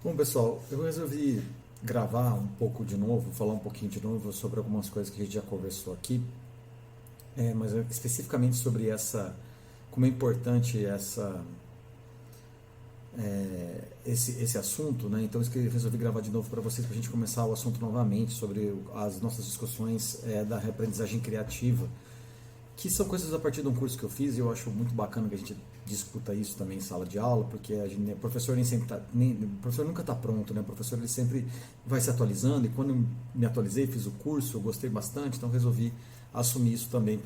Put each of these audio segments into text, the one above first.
Bom, pessoal, eu resolvi gravar um pouco de novo, falar um pouquinho de novo sobre algumas coisas que a gente já conversou aqui, mas especificamente sobre como é importante esse assunto, né? Então, isso que eu resolvi gravar de novo para vocês, para a gente começar o assunto novamente sobre as nossas discussões da reaprendizagem criativa, que são coisas a partir de um curso que eu fiz e eu acho muito bacana que a gente discuta isso também em sala de aula, porque o professor nem sempre o professor nunca está pronto, né? O professor ele sempre vai se atualizando e quando eu me atualizei, fiz o curso, eu gostei bastante, então resolvi assumir isso também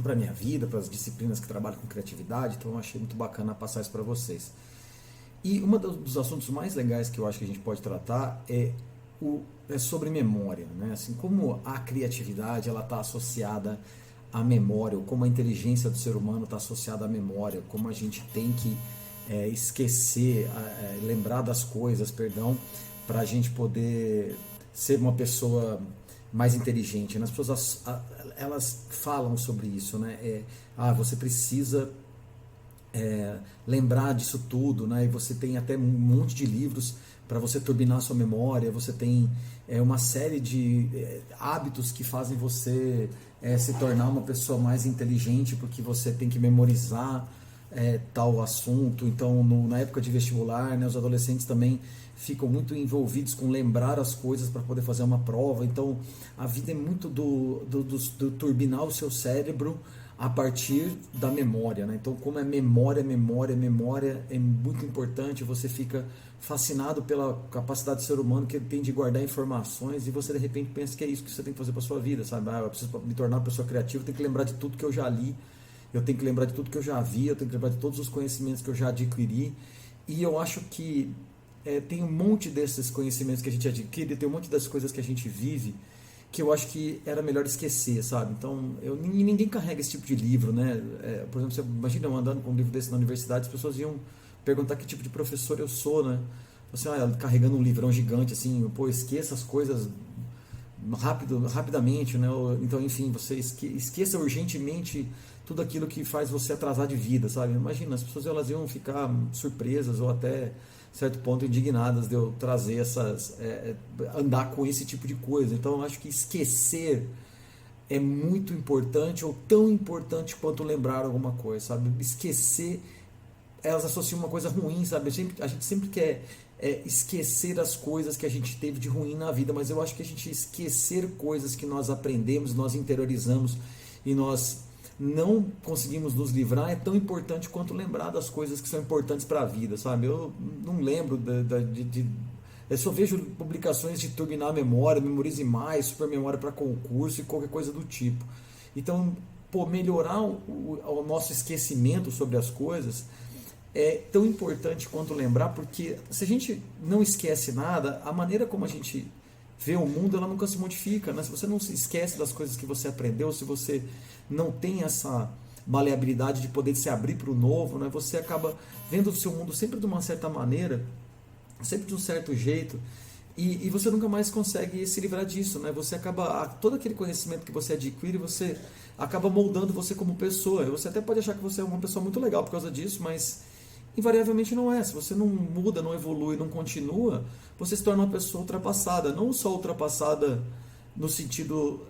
para a minha vida, para as disciplinas que trabalham com criatividade, então eu achei muito bacana passar isso para vocês. E um dos assuntos mais legais que eu acho que a gente pode tratar é sobre memória, né? Assim, como a criatividade ela está associada à memória, ou como a inteligência do ser humano está associada à memória, como a gente tem que esquecer, lembrar das coisas, perdão, para a gente poder ser uma pessoa mais inteligente, né? As pessoas elas falam sobre isso, né? Você precisa lembrar disso tudo, né? E você tem até um monte de livros para você turbinar a sua memória, você tem uma série de hábitos que fazem você se tornar uma pessoa mais inteligente, porque você tem que memorizar tal assunto. Então, na época de vestibular, né, os adolescentes também ficam muito envolvidos com lembrar as coisas para poder fazer uma prova. Então, a vida é muito do turbinar o seu cérebro a partir da memória, né? Então, como é memória, memória, memória, é muito importante. Você fica fascinado pela capacidade do ser humano que ele tem de guardar informações e você de repente pensa que é isso que você tem que fazer para sua vida, sabe? Eu preciso me tornar uma pessoa criativa, eu tenho que lembrar de tudo que eu já li, eu tenho que lembrar de tudo que eu já vi, eu tenho que lembrar de todos os conhecimentos que eu já adquiri. E eu acho que tem um monte desses conhecimentos que a gente adquire, tem um monte das coisas que a gente vive que eu acho que era melhor esquecer, sabe? Então, ninguém carrega esse tipo de livro, né? Por exemplo, você imagina eu andando com um livro desse na universidade, as pessoas iam perguntar que tipo de professor eu sou, né? Você, carregando um livrão gigante, assim, pô, esqueça as coisas rapidamente, né? Então, enfim, você esqueça urgentemente tudo aquilo que faz você atrasar de vida, sabe? Imagina, as pessoas elas iam ficar surpresas ou até certo ponto indignadas de eu trazer andar com esse tipo de coisa. Então, eu acho que esquecer é muito importante ou tão importante quanto lembrar alguma coisa, sabe? Esquecer, elas associam uma coisa ruim, sabe? A gente sempre quer esquecer as coisas que a gente teve de ruim na vida, mas eu acho que a gente esquecer coisas que nós aprendemos, nós interiorizamos e nós não conseguimos nos livrar é tão importante quanto lembrar das coisas que são importantes para a vida, sabe? Eu não lembro eu só vejo publicações de turbinar a memória, memorize mais, super memória para concurso e qualquer coisa do tipo. Então, pô, melhorar o nosso esquecimento sobre as coisas é tão importante quanto lembrar, porque se a gente não esquece nada, a maneira como a gente vê o mundo, ela nunca se modifica, né? Se você não se esquece das coisas que você aprendeu, se você não tem essa maleabilidade de poder se abrir para o novo, né? Você acaba vendo o seu mundo sempre de uma certa maneira, sempre de um certo jeito, e você nunca mais consegue se livrar disso, né? Você acaba, todo aquele conhecimento que você adquire, você acaba moldando você como pessoa. Você até pode achar que você é uma pessoa muito legal por causa disso, mas invariavelmente não é. Se você não muda, não evolui, não continua, você se torna uma pessoa ultrapassada. Não só ultrapassada no sentido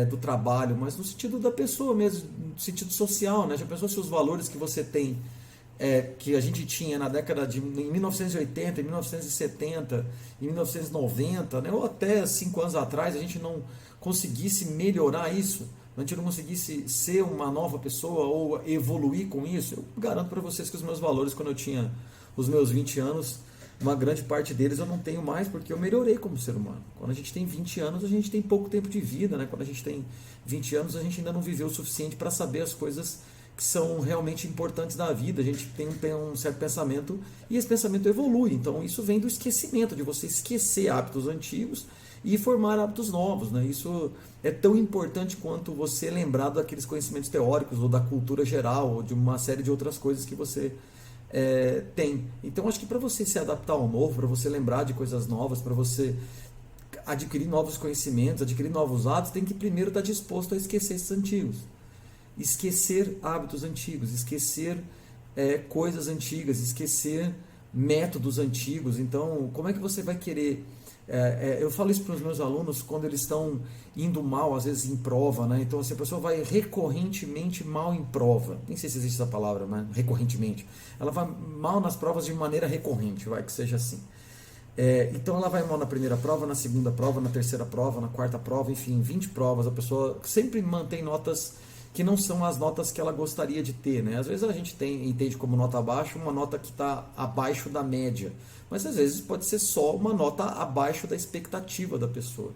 do trabalho, mas no sentido da pessoa mesmo, no sentido social, né? Já pensou se os valores que você tem, que a gente tinha na década de em 1980, em 1970, em 1990, né? Ou até 5 anos atrás, a gente não conseguisse melhorar isso, a gente não conseguisse ser uma nova pessoa ou evoluir com isso, eu garanto para vocês que os meus valores, quando eu tinha os meus 20 anos, uma grande parte deles eu não tenho mais, porque eu melhorei como ser humano. Quando a gente tem 20 anos, a gente tem pouco tempo de vida, né? Quando a gente tem 20 anos, a gente ainda não viveu o suficiente para saber as coisas que são realmente importantes na vida. A gente tem um certo pensamento e esse pensamento evolui. Então, isso vem do esquecimento, de você esquecer hábitos antigos e formar hábitos novos, né? Isso é tão importante quanto você lembrar daqueles conhecimentos teóricos ou da cultura geral ou de uma série de outras coisas que você tem. Então, acho que para você se adaptar ao novo, para você lembrar de coisas novas, para você adquirir novos conhecimentos, adquirir novos hábitos, tem que primeiro estar disposto a esquecer esses antigos. Esquecer hábitos antigos, esquecer coisas antigas, esquecer métodos antigos. Então, como é que você vai querer... eu falo isso para os meus alunos quando eles estão indo mal, às vezes em prova, né? Então, se a pessoa vai recorrentemente mal em prova, nem sei se existe essa palavra, mas recorrentemente, ela vai mal nas provas de maneira recorrente, vai que seja assim. Então ela vai mal na primeira prova, na segunda prova, na terceira prova, na quarta prova, enfim, 20 provas. A pessoa sempre mantém notas que não são as notas que ela gostaria de ter, né? Às vezes a gente entende como nota baixa uma nota que está abaixo da média, mas às vezes pode ser só uma nota abaixo da expectativa da pessoa.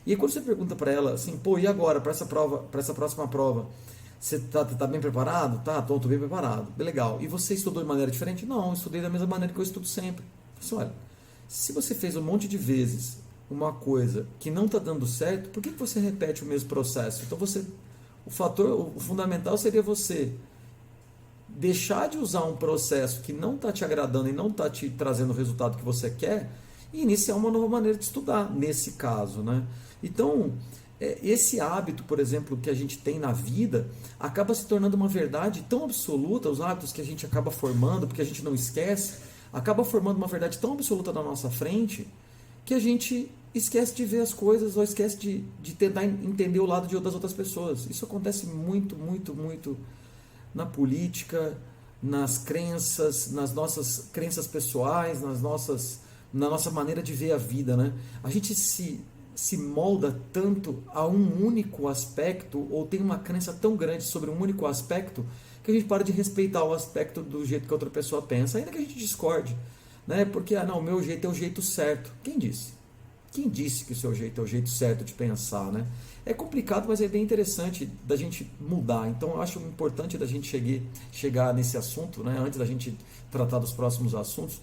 E aí quando você pergunta para ela assim, pô, e agora para essa prova, para essa próxima prova, você tá bem preparado? Tá, tô bem preparado, legal. E você estudou de maneira diferente? Não, eu estudei da mesma maneira que eu estudo sempre. Assim, olha, se você fez um monte de vezes uma coisa que não está dando certo, por que você repete o mesmo processo? Então o fundamental seria você deixar de usar um processo que não está te agradando e não está te trazendo o resultado que você quer e iniciar uma nova maneira de estudar, nesse caso, né? Então, esse hábito, por exemplo, que a gente tem na vida, acaba se tornando uma verdade tão absoluta, os hábitos que a gente acaba formando, porque a gente não esquece, acaba formando uma verdade tão absoluta na nossa frente que a gente esquece de ver as coisas ou esquece de tentar entender o lado das outras pessoas. Isso acontece muito, muito, muito na política, nas crenças, nas nossas crenças pessoais, na nossa maneira de ver a vida, né? A gente se molda tanto a um único aspecto ou tem uma crença tão grande sobre um único aspecto que a gente para de respeitar o aspecto do jeito que outra pessoa pensa, ainda que a gente discorde, né? Porque, não, o meu jeito é o jeito certo. Quem disse? Quem disse que o seu jeito é o jeito certo de pensar, né? É complicado, mas é bem interessante da gente mudar. Então, eu acho importante da gente chegar nesse assunto, né? Antes da gente tratar dos próximos assuntos,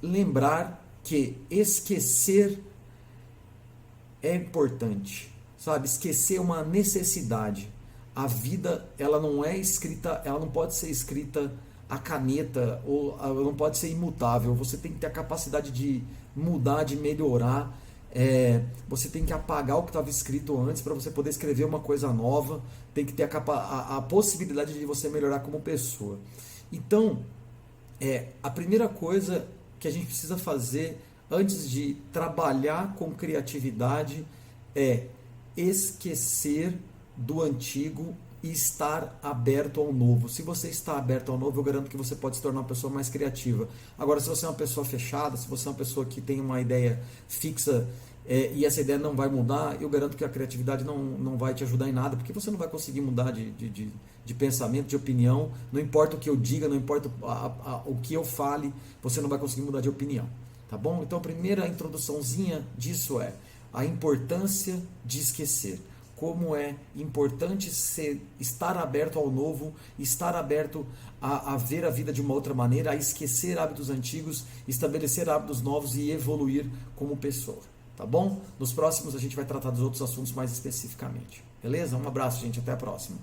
lembrar que esquecer é importante, sabe? Esquecer é uma necessidade. A vida, ela não é escrita, ela não pode ser escrita a caneta, ou ela não pode ser imutável. Você tem que ter a capacidade de mudar, de melhorar. Você tem que apagar o que estava escrito antes para você poder escrever uma coisa nova. Tem que ter a possibilidade de você melhorar como pessoa. Então, a primeira coisa que a gente precisa fazer antes de trabalhar com criatividade é esquecer do antigo e estar aberto ao novo. Se você está aberto ao novo, eu garanto que você pode se tornar uma pessoa mais criativa. Agora, se você é uma pessoa fechada, se você é uma pessoa que tem uma ideia fixa e essa ideia não vai mudar, eu garanto que a criatividade não vai te ajudar em nada, porque você não vai conseguir mudar de pensamento, de opinião. Não importa o que eu diga, não importa o que eu fale, você não vai conseguir mudar de opinião. Tá bom? Então, a primeira introduçãozinha disso é a importância de esquecer. Como é importante estar aberto ao novo, estar aberto a ver a vida de uma outra maneira, a esquecer hábitos antigos, estabelecer hábitos novos e evoluir como pessoa. Tá bom? Nos próximos a gente vai tratar dos outros assuntos mais especificamente. Beleza? Um abraço, gente. Até a próxima.